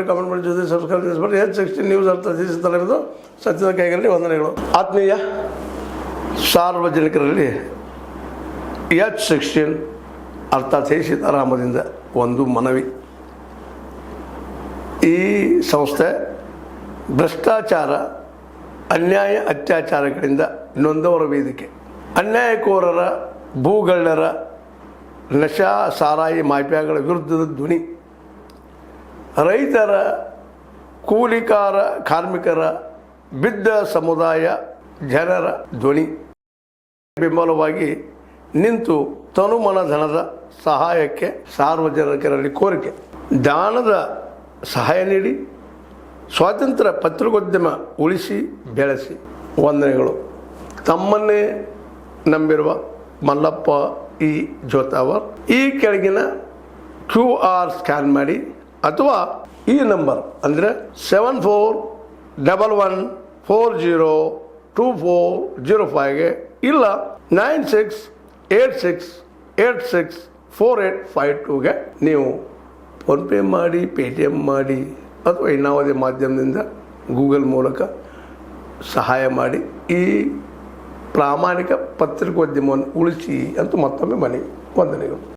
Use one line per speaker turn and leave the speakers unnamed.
Comment ಮಾಡಿ ಜೊತೆ subscribe ಮಾಡಿಸ್ಬಿಟ್ಟು H16 news ಅರ್ಥ ತಿಳಿಸುತ್ತಲಿರುವುದು ಸತ್ಯದ ಕೈಗಳಲ್ಲಿ ವಂದನೆಗಳು. ಆತ್ಮೀಯ ಸಾರ್ವಜನಿಕರಲ್ಲಿ H16 ಅರ್ಥಾತ್ ಸೀತಾರಾಮದಿಂದ ಒಂದು ಮನವಿ. ಈ ಸಂಸ್ಥೆ ಭ್ರಷ್ಟಾಚಾರ, ಅನ್ಯಾಯ, ಅತ್ಯಾಚಾರಗಳಿಂದ ನೊಂದವರ ವೇದಿಕೆ. ಅನ್ಯಾಯಕೋರರ, ಭೂಗಳ್ಳರ, ನಶಾ ಸಾರಾಯಿ ಮಾಫಿಯಾಗಳ ವಿರುದ್ಧದ ಧ್ವನಿ. ರೈತರ, ಕೂಲಿಕಾರ, ಕಾರ್ಮಿಕರ, ಬಿದ್ದ ಸಮುದಾಯ ಜನರ ಧ್ವನಿ ಬೆಂಬಲವಾಗಿ ನಿಂತು ತನುಮನ ಧನದ ಸಹಾಯಕ್ಕೆ ಸಾರ್ವಜನಿಕರಲ್ಲಿ ಕೋರಿಕೆ. ದಾನದ ಸಹಾಯ ನೀಡಿ ಸ್ವಾತಂತ್ರ್ಯ ಪತ್ರಿಕೋದ್ಯಮ ಉಳಿಸಿ ಬೆಳೆಸಿ. ವಂದನೆಗಳು. ತಮ್ಮನ್ನೇ ನಂಬಿರುವ ಮಲ್ಲಪ್ಪ ಇ ಜೋತಾವರ್. ಈ ಕೆಳಗಿನ QR ಸ್ಕ್ಯಾನ್ ಮಾಡಿ ಅಥವಾ ಈ ನಂಬರ್ ಅಂದರೆ 7411402405ಗೆ ಇಲ್ಲ 9686864852ಗೆ ನೀವು ಫೋನ್ಪೇ ಮಾಡಿ, ಪೇಟಿಎಮ್ ಮಾಡಿ ಅಥವಾ ಇನ್ನಾವುದೇ ಮಾಧ್ಯಮದಿಂದ ಗೂಗಲ್ ಮೂಲಕ ಸಹಾಯ ಮಾಡಿ ಈ ಪ್ರಾಮಾಣಿಕ ಪತ್ರಿಕೋದ್ಯಮವನ್ನು ಉಳಿಸಿ ಅಂತ ಮತ್ತೊಮ್ಮೆ ಮನವಿ. ವಂದನೆಗಳು.